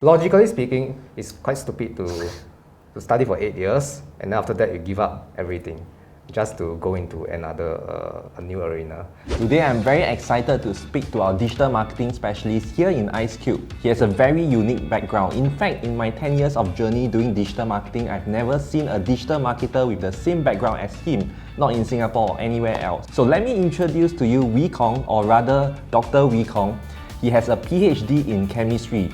Logically speaking, it's quite stupid to study for 8 years and then after that you give up everything just to go into another a new arena. Today I'm very excited to speak to our digital marketing specialist here in IceCube. He has a very unique background. In fact, in my 10 years of journey doing digital marketing, I've never seen a digital marketer with the same background as him, not in Singapore or anywhere else. So let me introduce to you Wee Kong, or rather Dr. Wee Kong. He has a PhD in chemistry.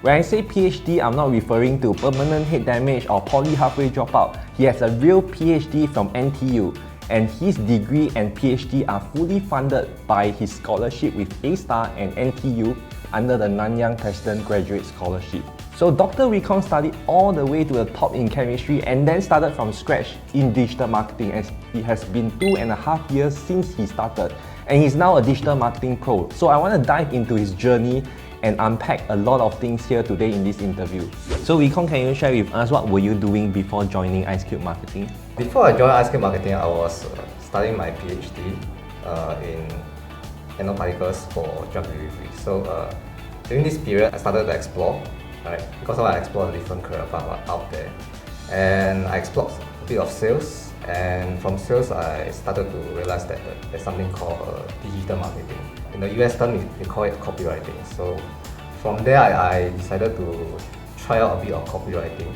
When I say PhD, I'm not referring to permanent head damage or poly halfway dropout. He has a real PhD from NTU, and his degree and PhD are fully funded by his scholarship with A-Star and NTU under the Nanyang President Graduate Scholarship. So Dr. Wee Kong studied all the way to the top in chemistry and then started from scratch in digital marketing, as it has been 2.5 years since he started, and he's now a digital marketing pro. So I want to dive into his journey and unpack a lot of things here today in this interview. So Wee Kong, can you share with us what were you doing before joining IceCube Marketing? Before I joined IceCube Marketing, I was studying my PhD in nanoparticles for drug delivery. So during this period, I started to explore, right? Because I explored different career paths out there, and I explored a bit of sales. And from sales, I started to realize that there's something called digital marketing. In the US term, we call it copywriting. So from there, I decided to try out a bit of copywriting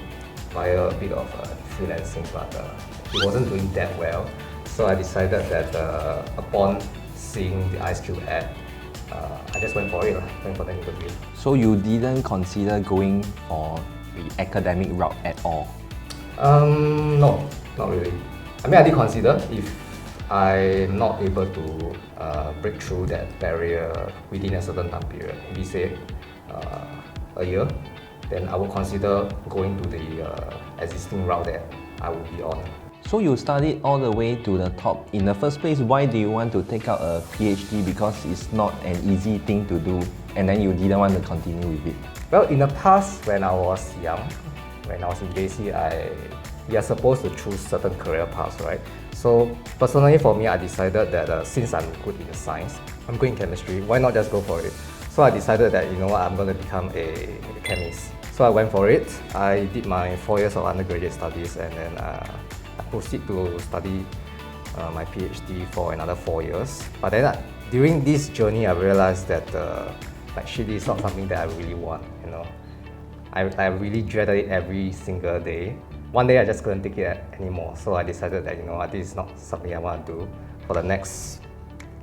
via a bit of freelancing, but it wasn't doing that well. So I decided that upon seeing the IceCube ad, I just went for it, went for the interview. So you didn't consider going for the academic route at all? No, not really. I mean, I did consider if I'm not able to break through that barrier within a certain time period, maybe say a year, then I would consider going to the existing route that I would be on. So you studied all the way to the top. In the first place, why do you want to take out a PhD? Because it's not an easy thing to do, and then you didn't want to continue with it. Well, in the past, when I was young, when I was in JC, we are supposed to choose certain career paths, right? So personally for me, I decided that since I'm good in science, I'm good in chemistry, why not just go for it? So I decided that, you know what, I'm going to become a chemist. So I went for it. I did my 4 years of undergraduate studies, and then I proceeded to study my PhD for another 4 years. But then during this journey, I realized that actually it's not something that I really want, you know. I really dreaded it every single day. One day I just couldn't take it anymore, so I decided that, you know, this is not something I want to do for the next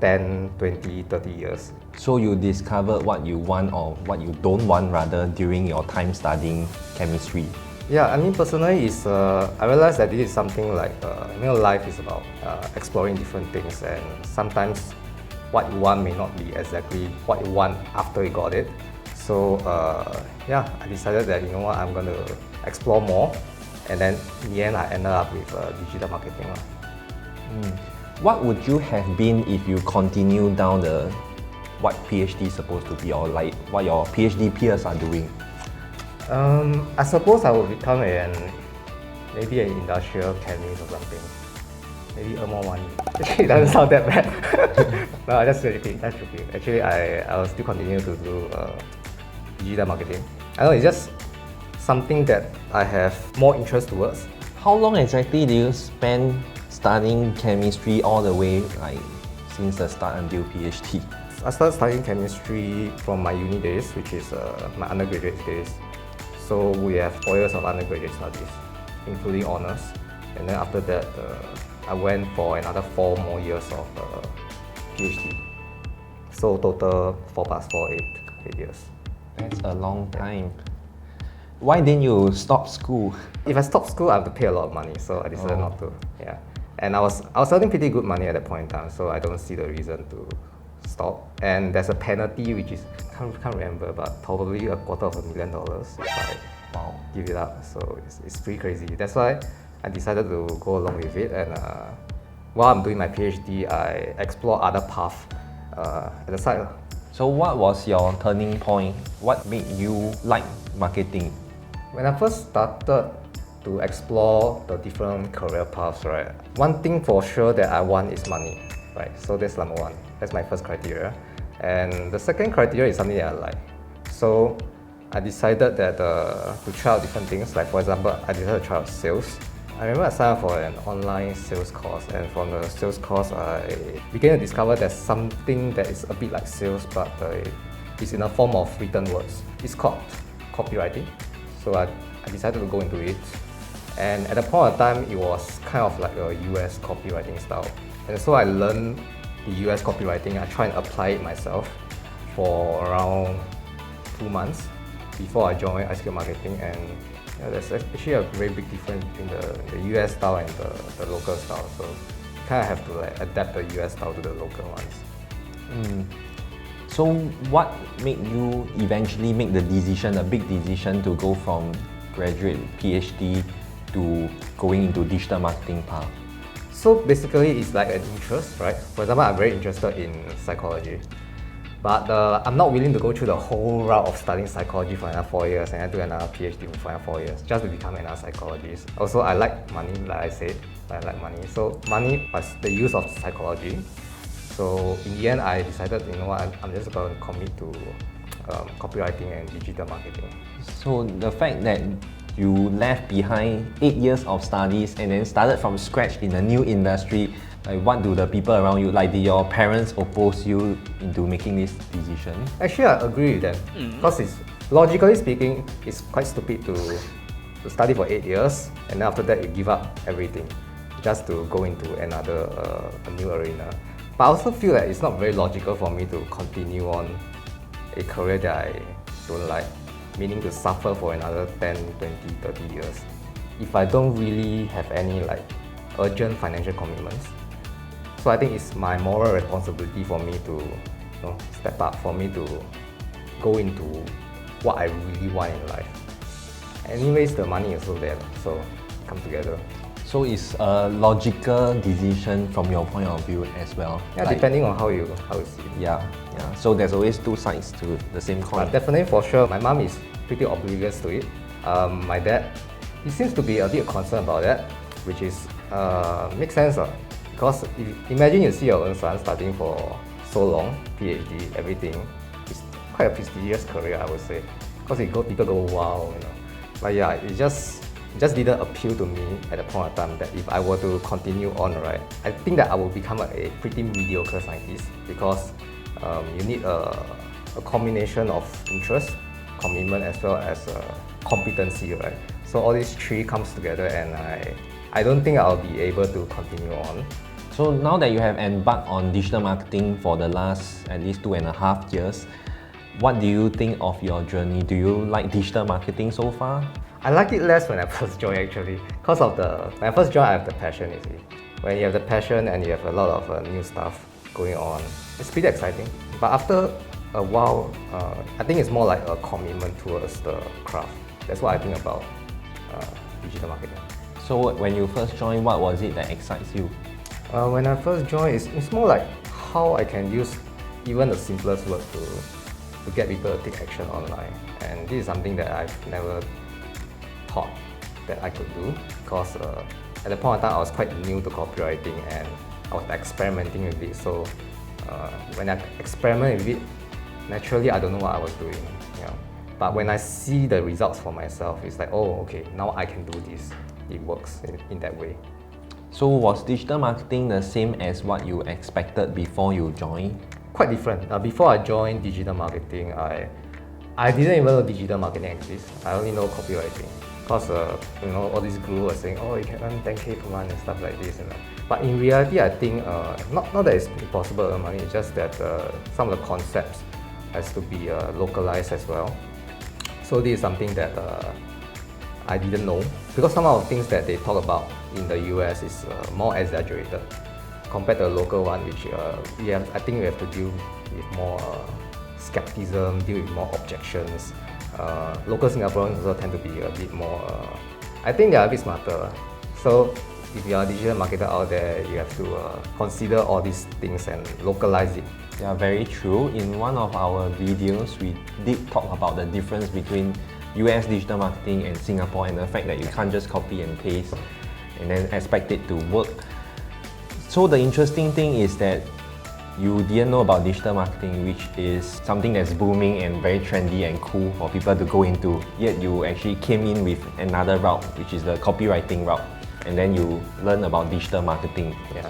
10, 20, 30 years. So you discovered what you want or what you don't want rather during your time studying chemistry? Yeah, I mean personally, I realized that this is something like, you know, life is about exploring different things, and sometimes what you want may not be exactly what you want after you got it. So yeah, I decided that, you know what, I'm going to explore more. And then in the end, I ended up with digital marketing. What would you have been if you continue down what PhD is supposed to be, or like what your PhD peers are doing? I suppose I would become maybe an industrial chemist or something. Maybe earn more money. It doesn't sound that bad. No, that's joking. Actually, I will still continue to do digital marketing. I know it's just something that I have more interest towards. How long exactly do you spend studying chemistry all the way, like since the start until PhD? I started studying chemistry from my uni days, which is my undergraduate days. So we have 4 years of undergraduate studies, including honours. And then after that, I went for another 4 more years of PhD. So total 4 plus 4, 8 years. That's a long time. Why didn't you stop school? If I stopped school, I have to pay a lot of money, so I decided not to. Yeah, and I was earning pretty good money at that point in time, so I don't see the reason to stop. And there's a penalty which is can't remember, but probably $250,000 if I give it up. So it's pretty crazy. That's why I decided to go along with it. And while I'm doing my PhD, I explore other paths at the side. So what was your turning point? What made you like marketing? When I first started to explore the different career paths, right, one thing for sure that I want is money, right? So that's number one. That's my first criteria. And the second criteria is something that I like. So I decided that to try out different things. Like for example, I decided to try out sales. I remember I signed up for an online sales course, and from the sales course, I began to discover there's something that is a bit like sales, but it's in a form of written words. It's called copywriting. So I decided to go into it. And at the point of time, it was kind of like a US copywriting style. And so I learned the US copywriting. I try and apply it myself for around 2 months before I joined iSkill Marketing. And there's actually a very big difference between the US style and the local style. So you kind of have to like adapt the US style to the local ones. So what made you eventually make the decision, a big decision to go from graduate PhD to going into digital marketing path? So basically it's like an interest, right? For example, I'm very interested in psychology. But I'm not willing to go through the whole route of studying psychology for another 4 years and then do another PhD for another 4 years just to become another psychologist. Also, I like money, like I said, I like money. So money was the use of psychology. So in the end, I decided, you know what, I'm just going to commit to copywriting and digital marketing. So the fact that you left behind 8 years of studies and then started from scratch in a new industry, like what do the people around you, like did your parents oppose you into making this decision? Actually, I agree with them because it's, logically speaking, it's quite stupid to study for 8 years and then after that you give up everything just to go into another a new arena. But I also feel that it's not very logical for me to continue on a career that I don't like, meaning to suffer for another 10, 20, 30 years if I don't really have any like urgent financial commitments. So I think it's my moral responsibility for me to step up, for me to go into what I really want in life. Anyways, the money is also there, so come together. So it's a logical decision from your point of view as well. Yeah, like, depending on how you see it. Yeah. So there's always two sides to the same coin. But definitely for sure, my mom is pretty oblivious to it. My dad, he seems to be a bit concerned about that, which is makes sense. Because imagine you see your own son studying for so long, PhD, everything. It's quite a prestigious career, I would say. Because people go, wow, you know. But yeah, it just didn't appeal to me at the point of time that if I were to continue on, right, I think that I will become a pretty mediocre scientist because you need a combination of interest, commitment, as well as competency, right? So all these three comes together and I don't think I'll be able to continue on. So now that you have embarked on digital marketing for the last at least 2.5 years, what do you think of your journey? Do you like digital marketing so far? I like it less when I first joined actually, because of when I first joined I have the passion, you see. When you have the passion and you have a lot of new stuff going on, it's pretty exciting. But after a while, I think it's more like a commitment towards the craft. That's what I think about digital marketing. So when you first joined, what was it that excites you? When I first joined, it's more like how I can use even the simplest word to get people to take action online. And this is something that I've never thought that I could do because at the point of time I was quite new to copywriting and I was experimenting with it. So when I experiment with it, naturally I don't know what I was doing. But when I see the results for myself, it's like, oh, okay, now I can do this. It works in that way. So was digital marketing the same as what you expected before you joined? Quite different. Before I joined digital marketing, I didn't even know digital marketing exists. I only know copywriting. Because all these gurus were saying, oh, you can earn 10K per month and stuff like this. But in reality, I think not that it's impossible to earn money. It's just that some of the concepts has to be localized as well. So this is something that I didn't know because some of the things that they talk about in the US is more exaggerated compared to the local one, which I think we have to deal with more skepticism, deal with more objections. Local Singaporeans also tend to be a bit more, I think they are a bit smarter. So if you are a digital marketer out there, you have to consider all these things and localize it. Yeah, very true. In one of our videos, we did talk about the difference between US digital marketing and Singapore and the fact that you can't just copy and paste and then expect it to work. So the interesting thing is that you didn't know about digital marketing, which is something that's booming and very trendy and cool for people to go into. Yet you actually came in with another route, which is the copywriting route. And then you learn about digital marketing. Yeah.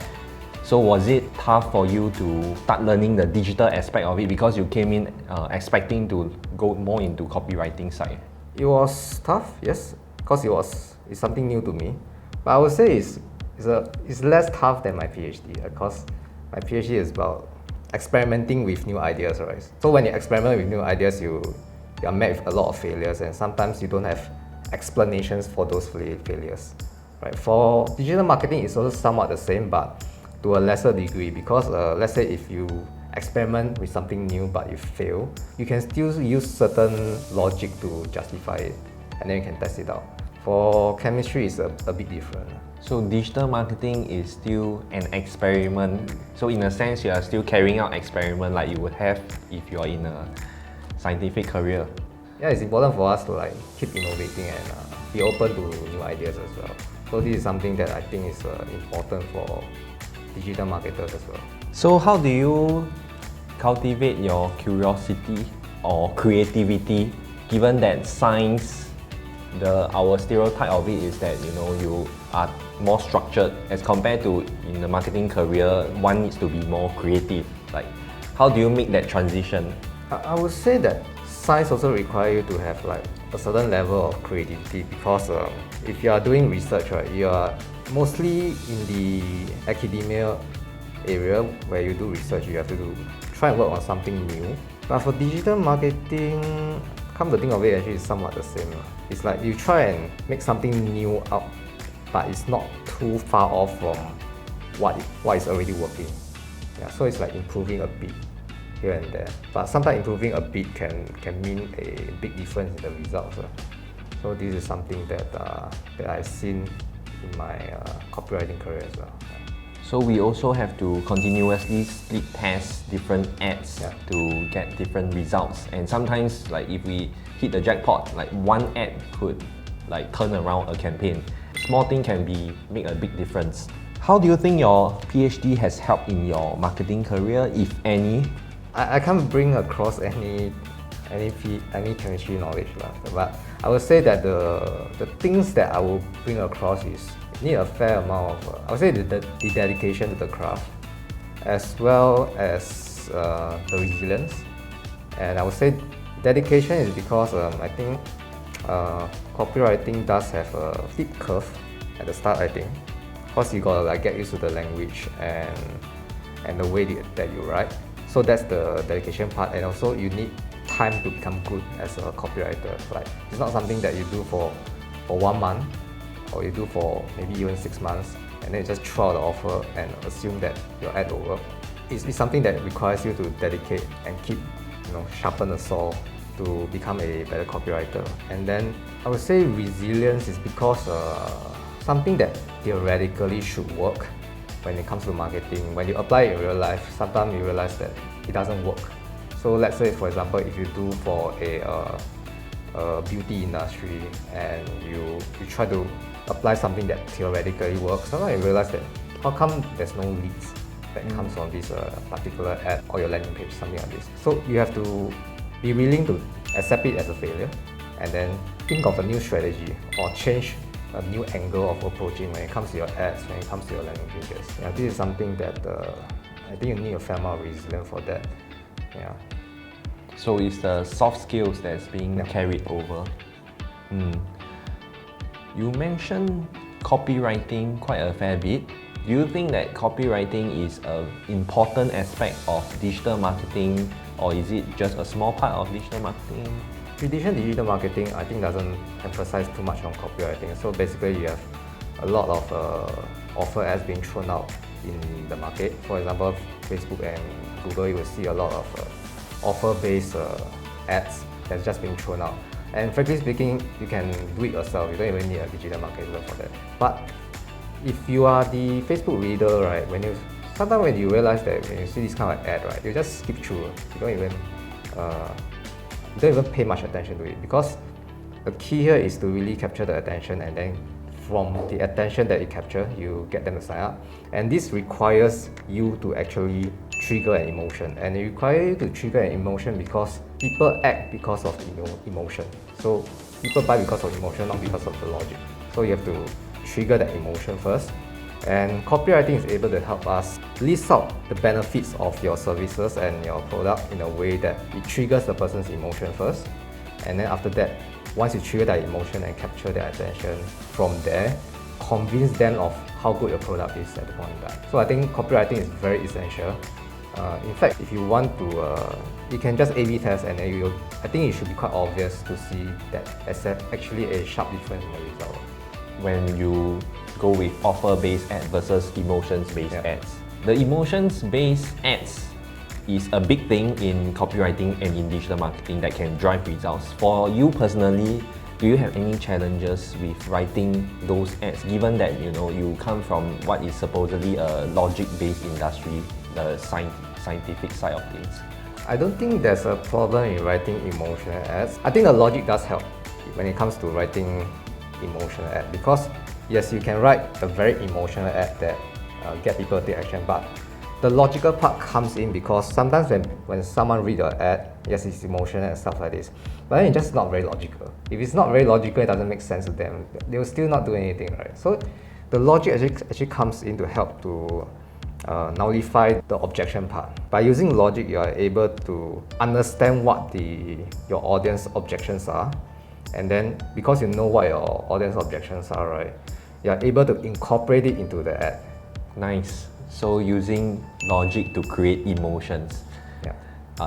So was it tough for you to start learning the digital aspect of it because you came in expecting to go more into copywriting side? It was tough, yes, because it's something new to me. But I would say it's less tough than my PhD, because my PhD is about experimenting with new ideas, right? So when you experiment with new ideas, you are met with a lot of failures, and sometimes you don't have explanations for those failures, right? For digital marketing, it's also somewhat the same, but to a lesser degree, because let's say if you experiment with something new but you fail, you can still use certain logic to justify it, and then you can test it out. For chemistry, it's a bit different. So digital marketing is still an experiment. So in a sense, you are still carrying out experiment like you would have if you are in a scientific career. Yeah, it's important for us to keep innovating and be open to new ideas as well. So this is something that I think is important for digital marketers as well. So how do you cultivate your curiosity or creativity, given that science, our stereotype of it is that you are more structured as compared to in the marketing career, one needs to be more creative. Like, how do you make that transition? I would say that science also requires you to have a certain level of creativity, because if you are doing research, right, you are mostly in the academia area where you do research. You have to try and work on something new. But for digital marketing, come to think of it, actually it's somewhat the same. It's like you try and make something new out, but it's not too far off from what is already working. Yeah, so it's like improving a bit here and there. But sometimes improving a bit can mean a big difference in the results. So this is something that I've seen in my copywriting career as well. So we also have to continuously split test different ads to get different results. And sometimes, if we hit the jackpot, one ad could turn around a campaign. Small thing can make a big difference. How do you think your PhD has helped in your marketing career, if any? I can't bring across any chemistry knowledge, but I would say that the things that I will bring across is need a fair amount of, I would say, the dedication to the craft, as well as the resilience. And I would say dedication is because I think copywriting does have a steep curve at the start, I think, because you gotta get used to the language and the way that you write. So that's the dedication part, and also you need time to become good as a copywriter. It's not something that you do for 1 month, or you do for maybe even 6 months, and then you just throw out the offer and assume that your ad will work. It's something that requires you to dedicate and keep, sharpen the saw to become a better copywriter. And then I would say resilience is because something that theoretically should work when it comes to marketing, when you apply it in real life, sometimes you realize that it doesn't work. So let's say, for example, if you do for a beauty industry and you try to apply something that theoretically works, sometimes you realize that how come there's no leads that comes on this particular ad or your landing page, something like this. So you have to be willing to accept it as a failure, and then think of a new strategy or change a new angle of approaching when it comes to your ads, when it comes to your landing pages. Yeah, this is something that I think you need a fair amount of resilience for that. Yeah. So it's the soft skills that's being carried over. You mentioned copywriting quite a fair bit. Do you think that copywriting is an important aspect of digital marketing, or is it just a small part of digital marketing? Traditional digital marketing, I think, doesn't emphasize too much on copywriting. So basically, you have a lot of offer ads being thrown out in the market. For example, Facebook and Google, you will see a lot of offer-based ads that's just being thrown out. And frankly speaking, you can do it yourself. You don't even need a digital marketer for that. But if you are the Facebook reader, right, sometimes when you realize that when you see this kind of ad, right, you just skip through. You don't even pay much attention to it, because the key here is to really capture the attention, and then from the attention that you capture, you get them to sign up. And this requires you to actually trigger an emotion, and it requires you to trigger an emotion because people act because of emotion. So people buy because of emotion, not because of the logic. So you have to trigger that emotion first. And copywriting is able to help us list out the benefits of your services and your product in a way that it triggers the person's emotion first. And then after that, once you trigger that emotion and capture their attention, from there, convince them of how good your product is at the point in time. So I think copywriting is very essential. In fact, if you want to, you can just A/B test, and then I think it should be quite obvious to see that there's actually a sharp difference in the result. When you go with offer-based ads versus emotions-based ads. The emotions-based ads is a big thing in copywriting and in digital marketing that can drive results. For you personally, do you have any challenges with writing those ads, given that you come from what is supposedly a logic-based industry, the scientific side of things? I don't think there's a problem in writing emotional ads. I think the logic does help when it comes to writing emotional ad, because yes, you can write a very emotional ad that get people to take action, but the logical part comes in because sometimes when someone reads your ad, yes, it's emotional and stuff like this, but then it's just not very logical. If it's not very logical, it doesn't make sense to them. They will still not do anything, right? So the logic actually comes in to help to nullify the objection part. By using logic, you are able to understand what your audience objections are, and then because you know what your audience objections are, right, you are able to incorporate it into the ad. Nice. So using logic to create emotions. Yeah.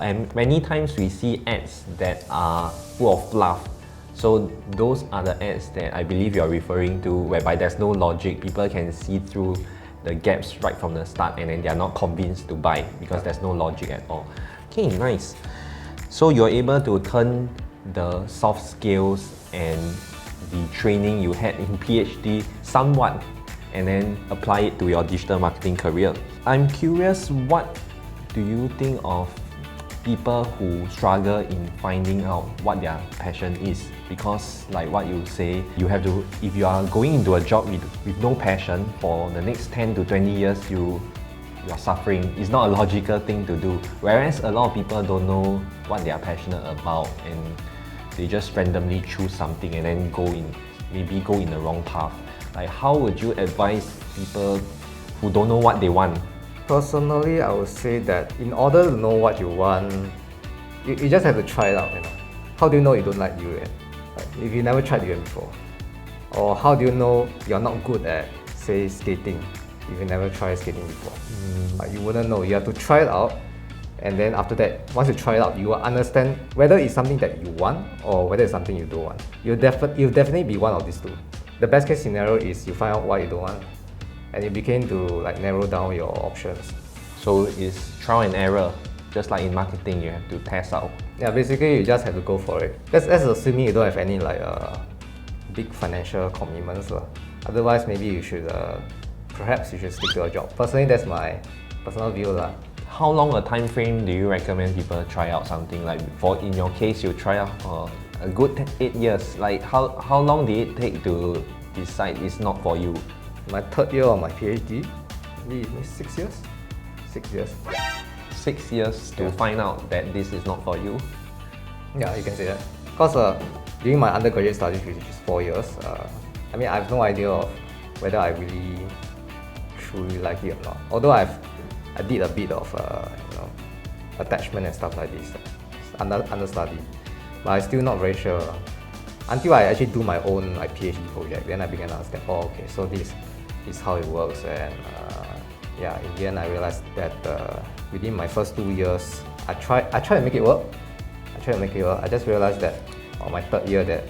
And many times we see ads that are full of fluff. So those are the ads that I believe you're referring to, whereby there's no logic. People can see through the gaps right from the start, and then they're not convinced to buy because there's no logic at all. Okay, nice. So you're able to turn the soft skills and the training you had in PhD somewhat, and then apply it to your digital marketing career. I'm curious, what do you think of people who struggle in finding out what their passion is? Because like what you say, you have to, if you are going into a job with no passion for the next 10 to 20 years, you're suffering. It's not a logical thing to do. Whereas a lot of people don't know what they are passionate about, and they just randomly choose something and then maybe go in the wrong path. Like, how would you advise people who don't know what they want? Personally, I would say that in order to know what you want, you just have to try it out. How do you know you don't like durian? Like, if you never tried durian before, or how do you know you're not good at, say, skating? If you never tried skating before, you wouldn't know. You have to try it out, and then after that, once you try it out, you will understand whether it's something that you want or whether it's something you don't want. You'll definitely be one of these two. The best case scenario is you find out what you don't want, and you begin to narrow down your options. So it's trial and error. Just like in marketing, you have to test out. Yeah, basically you just have to go for it. That's assuming you don't have any big financial commitments. Otherwise, maybe perhaps you should stick to a job. Personally, that's my personal view. How long a time frame do you recommend people try out something? Like in your case, you try out a good 8 years. Like how long did it take to decide it's not for you? My third year of my PhD, maybe 6 years. 6 years. 6 years to find out that this is not for you? Yeah, you can say that. Because during my undergraduate studies, which is 4 years, I have no idea of whether I really truly like it or not. Although I did a bit of attachment and stuff like this understudy, but I'm still not very sure until I actually do my own PhD project. Then I began to understand, okay, so this is how it works. And in the end, I realized that within my first 2 years, I tried to make it work. I just realized that on my third year that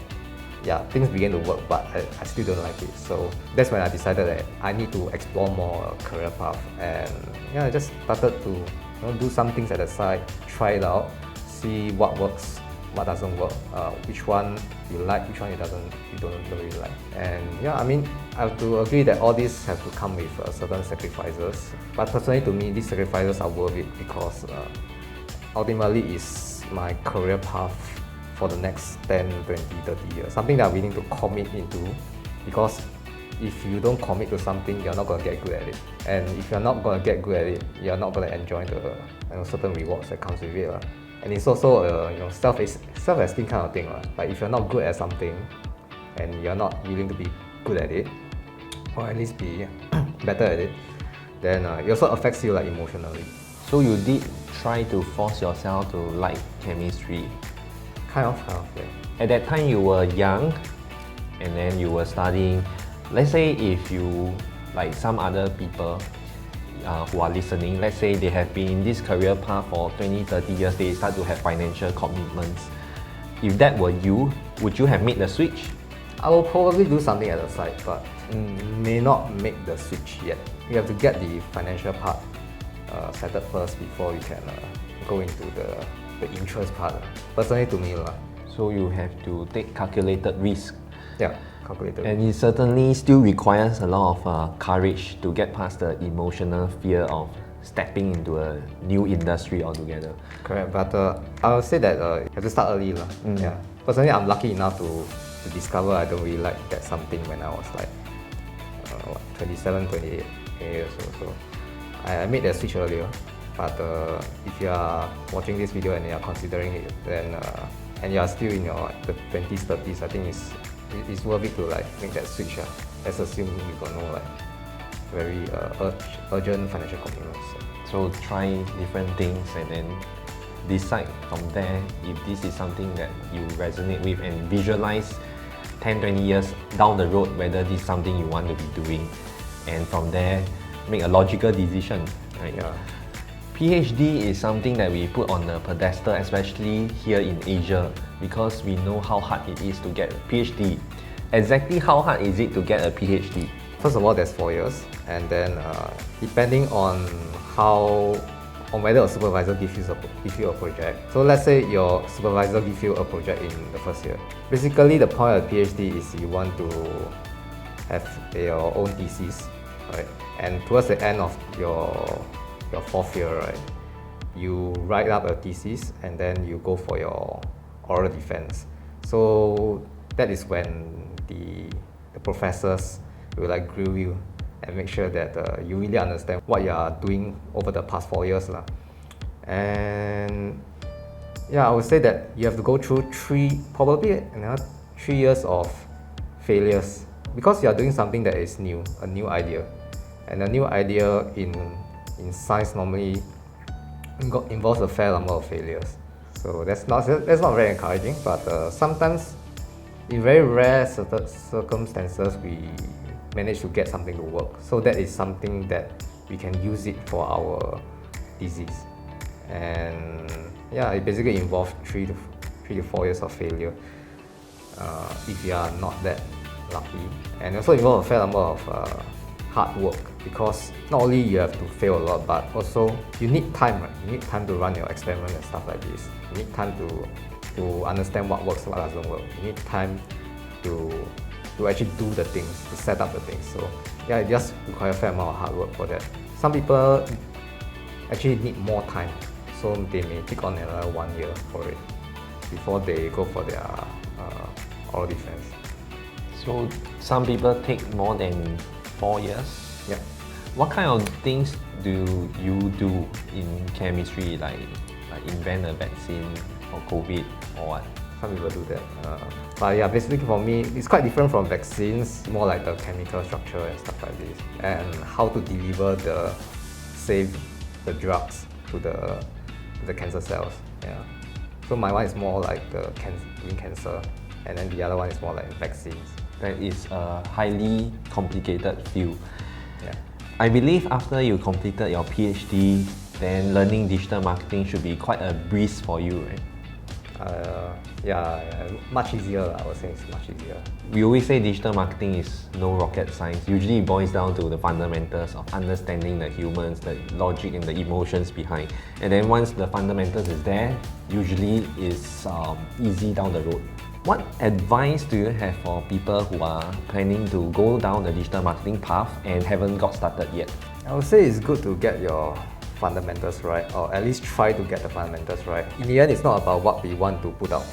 things began to work, but I still don't like it. So that's when I decided that I need to explore more career path, and I just started to do some things at the side, try it out, see what works, what doesn't work, which one you like, which one you don't really like. And I have to agree that all these have to come with certain sacrifices. But personally, to me, these sacrifices are worth it because ultimately it's my career path for the next 10, 20, 30 years. Something that I'm willing to commit into, because if you don't commit to something, you're not going to get good at it. And if you're not going to get good at it, you're not going to enjoy the certain rewards that comes with it. And it's also a self-esteem kind of thing. Like if you're not good at something and you're not willing to be good at it, or at least be better at it, then it also affects you like emotionally. So you did try to force yourself to like chemistry. Kind of, yeah. At that time you were young and then you were studying. Let's say if you, like some other people who are listening, let's say they have been in this career path for 20, 30 years, they start to have financial commitments. If that were you, would you have made the switch? I will probably do something at the side, but may not make the switch yet. You have to get the financial part settled first before you can go into the interest part. Personally to me. So you have to take calculated risk. Yeah, calculated. And it certainly still requires a lot of courage to get past the emotional fear of stepping into a new industry altogether. Correct, but I would say that you have to start early. Yeah. Personally, I'm lucky enough to discover I don't really like that something when I was like 27, 28 years or so. I made that switch earlier, but if you are watching this video and you are considering it, then and you are still in your the 20s, 30s, I think it's worth it to like make that switch. Let's assume you got no like very urgent financial commitments. So try different things and then decide from there if this is something that you resonate with, and visualize 10, 20 years down the road whether this is something you want to be doing, and from there make a logical decision. Right? Yeah. PhD is something that we put on the pedestal, especially here in Asia, because we know how hard it is to get a PhD. Exactly how hard is it to get a PhD? First of all, there's 4 years, and then depending on whether a supervisor gives you a project. So let's say your supervisor gives you a project in the first year. Basically, the point of PhD is you want to have your own thesis, right? And towards the end of your 4th year, right, you write up a thesis and then you go for your oral defense. So that is when the professors will like grill you and make sure that you really understand what you are doing over the past 4 years. And yeah, I would say that you have to go through probably 3 years of failures, because you are doing something that is new, a new idea. And a new idea in science normally involves a fair number of failures. So that's not very encouraging, but sometimes in very rare circumstances we manage to get something to work. So that is something that we can use it for our disease. And yeah, it basically involves 3 to 4 years of failure if you are not that lucky. And also involves a fair number of hard work, because not only you have to fail a lot, but also you need time, right? You need time to run your experiment and stuff like this. You need time to understand what works, what doesn't work. You need time to actually do the things, to set up the things. So yeah, it just requires a fair amount of hard work for that. Some people actually need more time, so they may take on another 1 year for it before they go for their oral defense. So some people take more than 4 years? Yeah. What kind of things do you do in chemistry, like invent a vaccine for COVID or what? Some people do that. But yeah, basically for me, it's quite different from vaccines, more like the chemical structure and stuff like this, and how to deliver the drugs to the cancer cells. Yeah. So my one is more like the cancer, and then the other one is more like vaccines. That is a highly complicated field. Yeah. I believe after you completed your PhD, then learning digital marketing should be quite a breeze for you, right? Yeah, much easier. I would say it's much easier. We always say digital marketing is no rocket science. Usually it boils down to the fundamentals of understanding the humans, the logic and the emotions behind. And then once the fundamentals is there, usually it's easy down the road. What advice do you have for people who are planning to go down the digital marketing path and haven't got started yet? I would say it's good to get your fundamentals right, or at least try to get the fundamentals right. In the end, it's not about what we want to put out,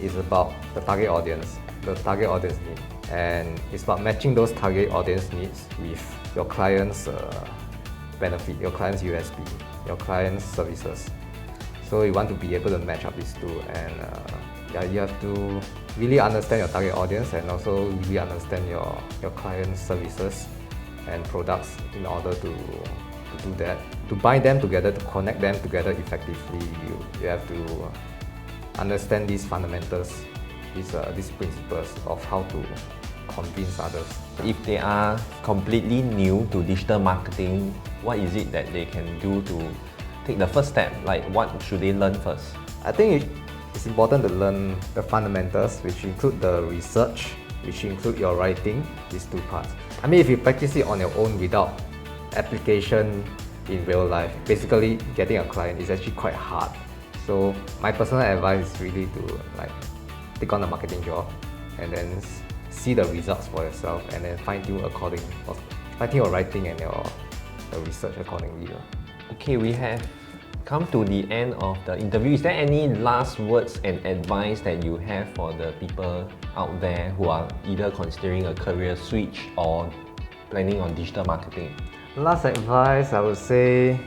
it's about the target audience. the target audience need, and it's about matching those target audience needs with your client's benefit, your client's USP, your client's services. So you want to be able to match up these two, and yeah, you have to really understand your target audience and also really understand your client's services and products in order to do that. To bind them together, to connect them together effectively, you have to understand these fundamentals, these principles of how to convince others. If they are completely new to digital marketing, what is it that they can do to take the first step? Like, what should they learn first? I think it's important to learn the fundamentals, which include the research, which include your writing, these two parts. I mean, if you practice it on your own without application in real life, basically getting a client is actually quite hard. So my personal advice is really to take on a marketing job and then see the results for yourself and then fine-tune your writing and your research accordingly. Okay, we have come to the end of the interview. Is there any last words and advice that you have for the people out there who are either considering a career switch or planning on digital marketing? Last advice, I would say,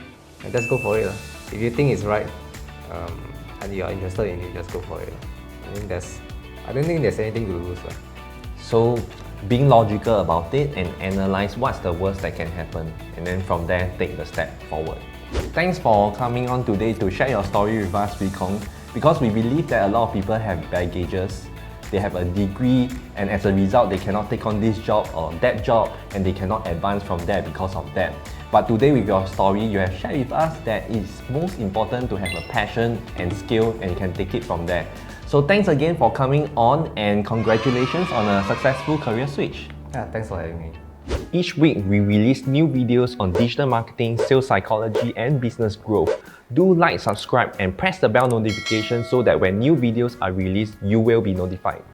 just go for it. If you think it's right and you are interested in it, just go for it. I don't think there's anything to lose. So, being logical about it and analyze what's the worst that can happen, and then from there take the step forward. Thanks for coming on today to share your story with us, Wee Kong, because we believe that a lot of people have baggages. They have a degree, and as a result, they cannot take on this job or that job, and they cannot advance from there because of that. But today, with your story, you have shared with us that it's most important to have a passion and skill, and you can take it from there. So thanks again for coming on, and congratulations on a successful career switch. Yeah, thanks for having me. Each week, we release new videos on digital marketing, sales psychology, and business growth. Do like, subscribe, and press the bell notification so that when new videos are released, you will be notified.